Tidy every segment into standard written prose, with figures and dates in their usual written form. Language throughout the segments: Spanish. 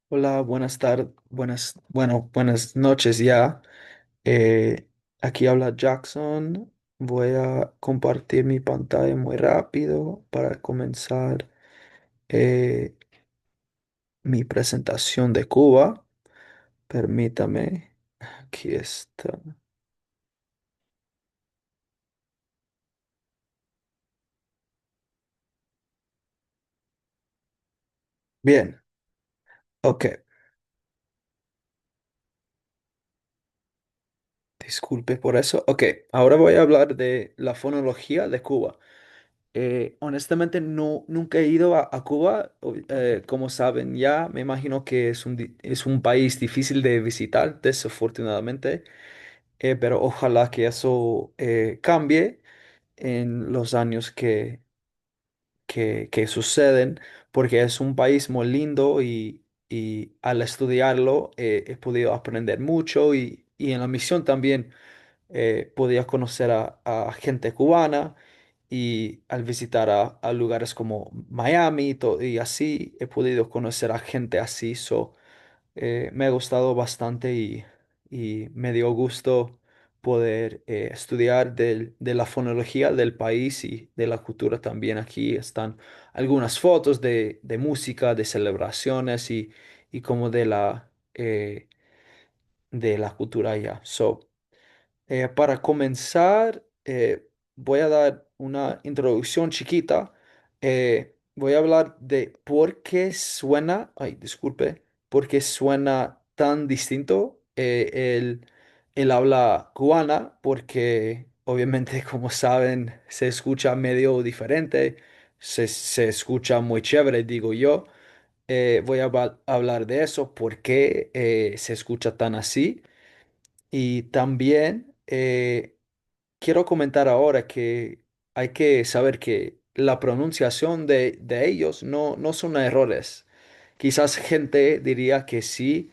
Hola, buenas tardes, buenas noches ya. Eh, Aquí habla Jackson. Voy a compartir mi pantalla muy rápido para comenzar eh, mi presentación de Cuba. Permítame. Aquí está. Bien, ok. Disculpe por eso. Ok, ahora voy a hablar de la fonología de Cuba. Honestamente, nunca he ido a Cuba. Como saben ya, me imagino que es un país difícil de visitar, desafortunadamente. Pero ojalá que eso cambie en los años que suceden, porque es un país muy lindo y al estudiarlo he podido aprender mucho y en la misión también podía conocer a gente cubana y al visitar a lugares como Miami y así he podido conocer a gente así. Me ha gustado bastante y me dio gusto poder estudiar de la fonología del país y de la cultura también. Aquí están algunas fotos de música, de celebraciones y como de la cultura allá. Para comenzar, voy a dar una introducción chiquita. Voy a hablar de por qué suena, ay, disculpe, por qué suena tan distinto el habla cubana, porque obviamente, como saben, se escucha medio diferente, se escucha muy chévere, digo yo. Voy a hablar de eso, por qué se escucha tan así. Y también quiero comentar ahora que hay que saber que la pronunciación de ellos no son errores. Quizás gente diría que sí,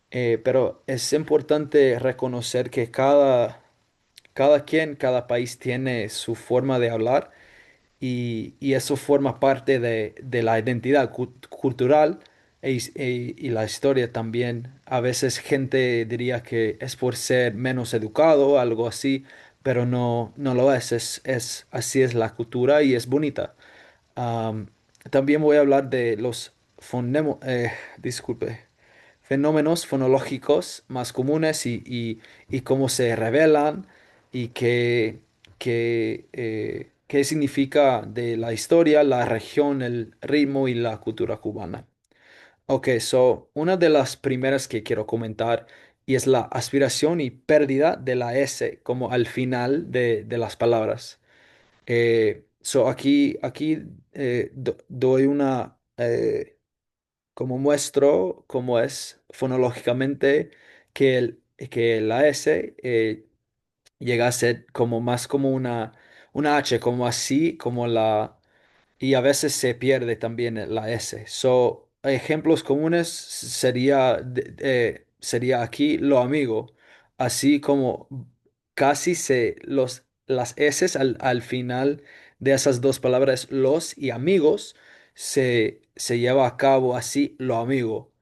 pero es importante reconocer que cada país tiene su forma de hablar y eso forma parte de la identidad cultural y la historia también. A veces gente diría que es por ser menos educado o algo así, pero no lo así es la cultura y es bonita. Am, También voy a hablar de los disculpe, fenómenos fonológicos más comunes y cómo se revelan y qué significa de la historia, la región, el ritmo y la cultura cubana. Ok, una de las primeras que quiero comentar y es la aspiración y pérdida de la S como al final de las palabras. Aquí doy como muestro cómo es fonológicamente que la S llega a ser como más como una H, como así, como y a veces se pierde también la S. Ejemplos comunes sería aquí lo amigo, así como las S al final de esas dos palabras, los y amigos, se lleva a cabo así lo amigo,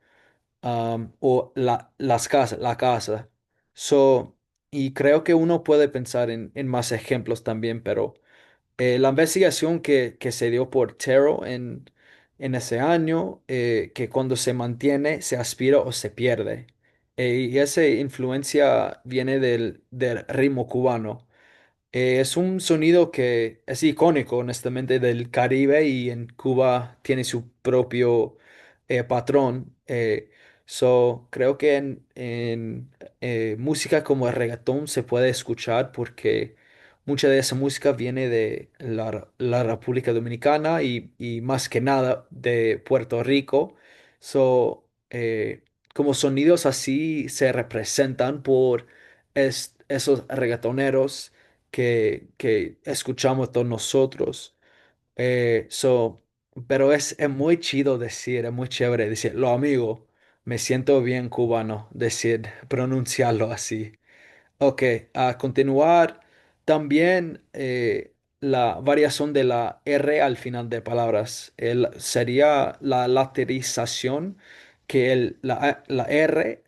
o la casa. So, y creo que uno puede pensar en más ejemplos también, pero la investigación que se dio por Tero en ese año, que cuando se mantiene, se aspira o se pierde. Y esa influencia viene del ritmo cubano. Es un sonido que es icónico, honestamente, del Caribe y en Cuba tiene su propio patrón. Creo que en música como el reggaetón se puede escuchar porque mucha de esa música viene de la República Dominicana y más que nada de Puerto Rico. Como sonidos así se representan por esos reggaetoneros que escuchamos todos nosotros. Eh, so, pero es muy chido decir, es muy chévere decir, lo amigo, me siento bien cubano, decir, pronunciarlo así. Ok, a continuar, también la variación de la R al final de palabras. Sería la laterización que la R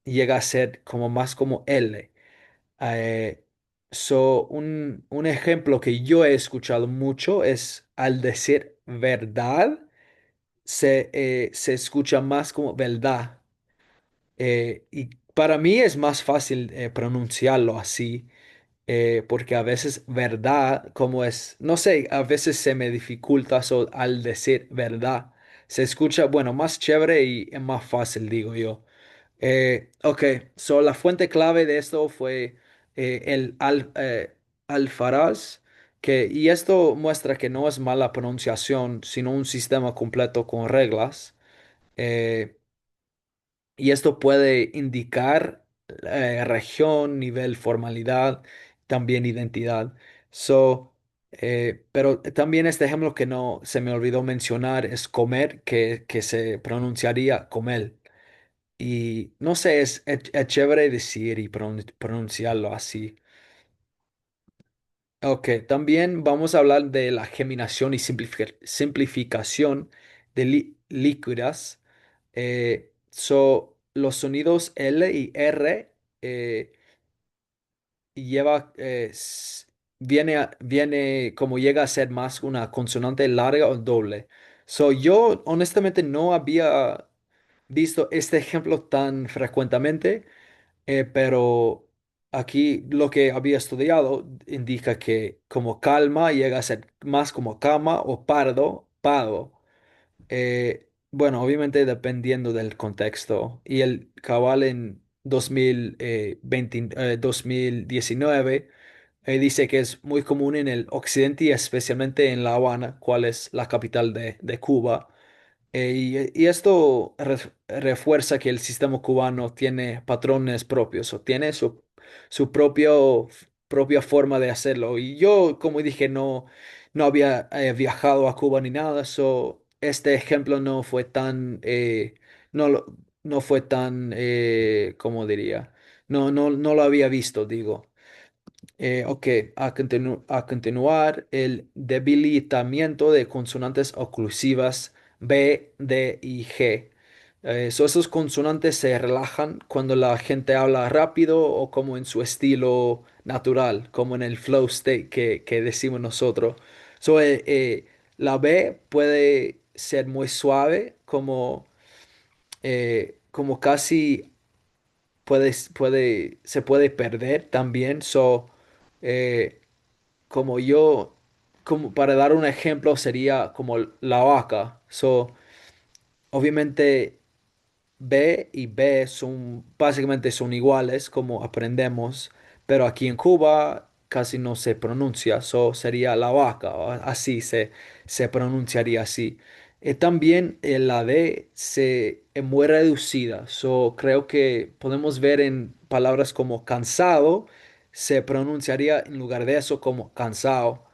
llega a ser como más como L. Eh, un ejemplo que yo he escuchado mucho es al decir verdad, se escucha más como verdad. Y para mí es más fácil pronunciarlo así, porque a veces verdad, como es, no sé, a veces se me dificulta al decir verdad. Se escucha, bueno, más chévere y es más fácil, digo yo. Ok, la fuente clave de esto fue Alfaraz, y esto muestra que no es mala pronunciación, sino un sistema completo con reglas. Eh, y esto puede indicar región, nivel, formalidad, también identidad. Pero también este ejemplo que no se me olvidó mencionar es comer, que se pronunciaría comer. Y no sé, es chévere decir y pronunciarlo así. Ok, también vamos a hablar de la geminación y simplificación de líquidas. Los sonidos L y R eh, lleva, viene como llega a ser más una consonante larga o doble. Yo honestamente no había visto este ejemplo tan frecuentemente, pero aquí lo que había estudiado indica que como calma llega a ser más como cama o pardo, pado. Bueno, obviamente dependiendo del contexto. Y el cabal en 2019 dice que es muy común en el occidente y especialmente en La Habana, cual es la capital de Cuba. Y esto refuerza que el sistema cubano tiene patrones propios o tiene su propia forma de hacerlo. Y yo, como dije, no había viajado a Cuba ni nada, este ejemplo no fue tan, no, no fue tan, ¿cómo diría? No lo había visto, digo. Ok, a continuar, el debilitamiento de consonantes oclusivas B, D y G. Esos consonantes se relajan cuando la gente habla rápido o como en su estilo natural, como en el flow state que decimos nosotros. La B puede ser muy suave, como casi se puede perder también. Eh, como yo, como para dar un ejemplo, sería como la vaca. Obviamente B y B básicamente son iguales, como aprendemos, pero aquí en Cuba casi no se pronuncia, sería la vaca, o así se pronunciaría así. También la D es muy reducida, creo que podemos ver en palabras como cansado, se pronunciaría en lugar de eso como cansado.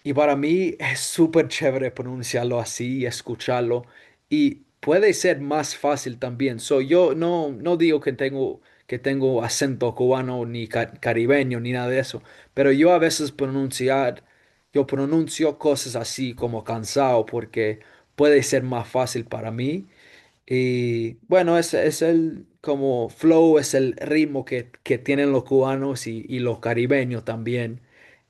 Y para mí es súper chévere pronunciarlo así y escucharlo. Y puede ser más fácil también. Yo no digo que tengo acento cubano ni caribeño ni nada de eso. Pero yo a veces yo pronuncio cosas así como cansado porque puede ser más fácil para mí. Y bueno, es el como flow, es el ritmo que tienen los cubanos y los caribeños también.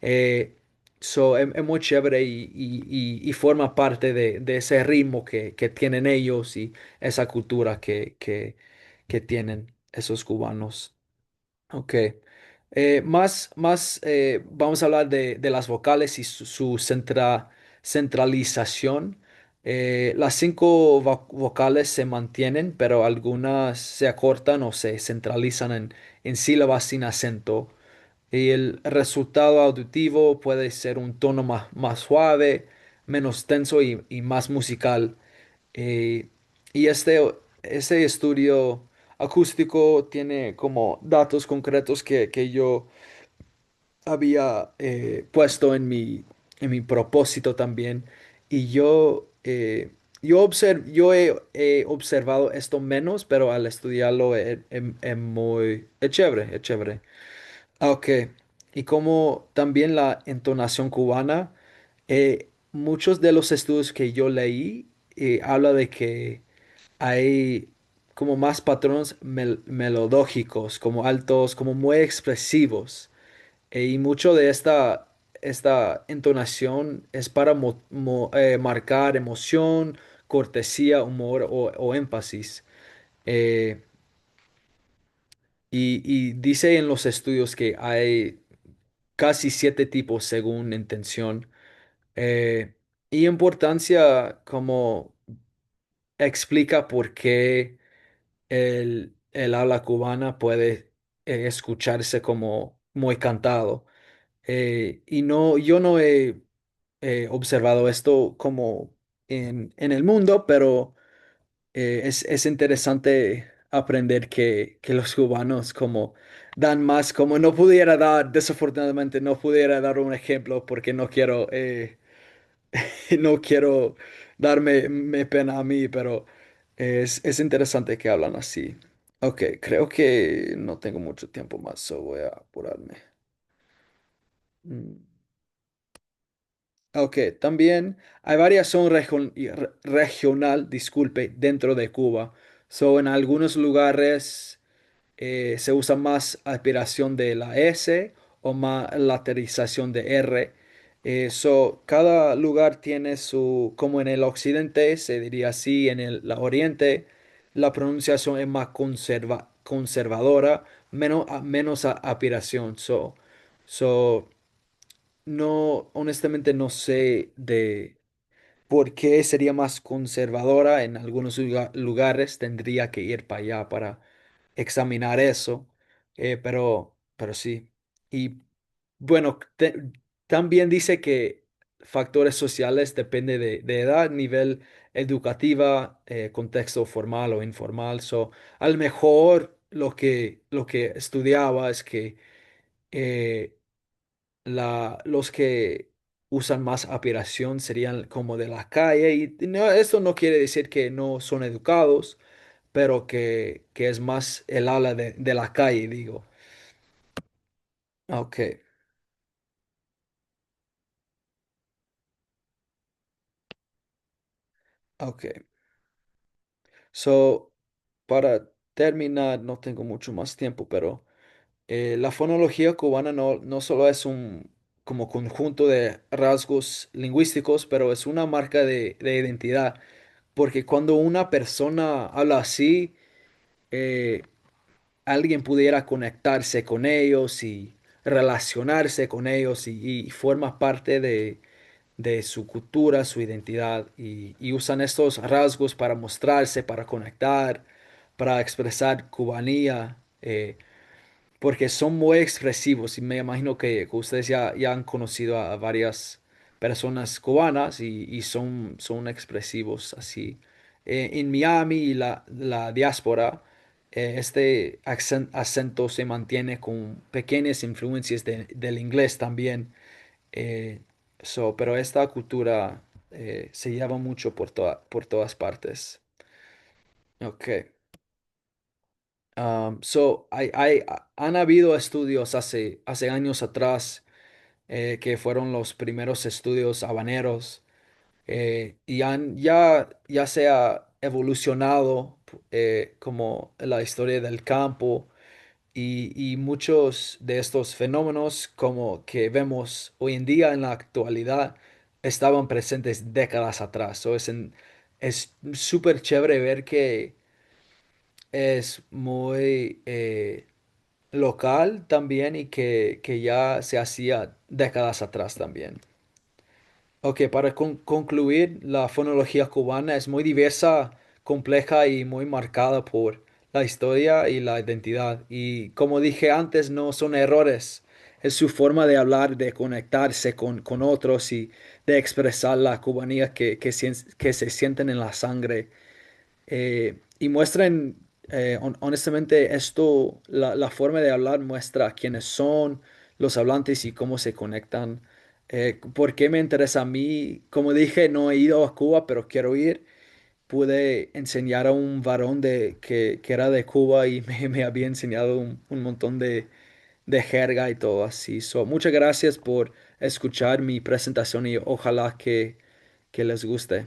Eh, es muy chévere y forma parte de ese ritmo que tienen ellos y esa cultura que tienen esos cubanos. Ok. Vamos a hablar de las vocales y su centralización. Las cinco vocales se mantienen, pero algunas se acortan o se centralizan en sílabas sin acento. Y el resultado auditivo puede ser un tono más suave, menos tenso y más musical. Eh, y este estudio acústico tiene como datos concretos que yo había puesto en mi propósito también. Y yo he observado esto menos, pero al estudiarlo es chévere, es chévere. Ok, y como también la entonación cubana, muchos de los estudios que yo leí habla de que hay como más patrones melodógicos, como altos, como muy expresivos. Y mucho de esta entonación es para marcar emoción, cortesía, humor o énfasis. Eh, y dice en los estudios que hay casi 7 tipos según intención. Eh, y importancia como explica por qué el habla cubana puede escucharse como muy cantado. Y no, yo no he observado esto como en el mundo, pero es interesante aprender que los cubanos como dan más, como no pudiera dar, desafortunadamente no pudiera dar un ejemplo porque no quiero, no quiero darme me pena a mí, pero es interesante que hablan así. Ok, creo que no tengo mucho tiempo más, so voy a apurarme. Mm. Ok, también hay variación regional, disculpe, dentro de Cuba. So, en algunos lugares se usa más aspiración de la S o más laterización de R. Cada lugar tiene su, como en el occidente, se diría así, en el la oriente, la pronunciación es más conservadora, menos aspiración. So, no, honestamente no sé de por qué sería más conservadora en algunos lugares. Tendría que ir para allá para examinar eso, pero sí. Y bueno, también dice que factores sociales depende de edad, nivel educativa, contexto formal o informal. A lo mejor lo que estudiaba es que eh, los que usan más aspiración serían como de la calle y no, esto no quiere decir que no son educados, pero que es más el ala de la calle, digo. Ok, ok. So, para terminar, no tengo mucho más tiempo, pero la fonología cubana no solo es un como conjunto de rasgos lingüísticos, pero es una marca de identidad, porque cuando una persona habla así, eh, alguien pudiera conectarse con ellos y relacionarse con ellos y forma parte de su cultura, su identidad y usan estos rasgos para mostrarse, para conectar, para expresar cubanía, porque son muy expresivos y me imagino que ustedes ya han conocido a varias personas cubanas y son expresivos así. En Miami y la diáspora, este acento se mantiene con pequeñas influencias del inglés también. eh, pero esta cultura se lleva mucho por todas partes. Ok. Han habido estudios hace años atrás que fueron los primeros estudios habaneros y ya se ha evolucionado como la historia del campo y muchos de estos fenómenos como que vemos hoy en día en la actualidad estaban presentes décadas atrás. Es súper chévere ver que es muy local también y que ya se hacía décadas atrás también. Ok, para concluir, la fonología cubana es muy diversa, compleja y muy marcada por la historia y la identidad. Y como dije antes, no son errores, es su forma de hablar, de conectarse con otros y de expresar la cubanía que se sienten en la sangre y muestran, honestamente, la forma de hablar muestra quiénes son los hablantes y cómo se conectan. ¿Por qué me interesa a mí? Como dije, no he ido a Cuba, pero quiero ir. Pude enseñar a un varón que era de Cuba y me había enseñado un montón de jerga y todo así. Muchas gracias por escuchar mi presentación y ojalá que les guste.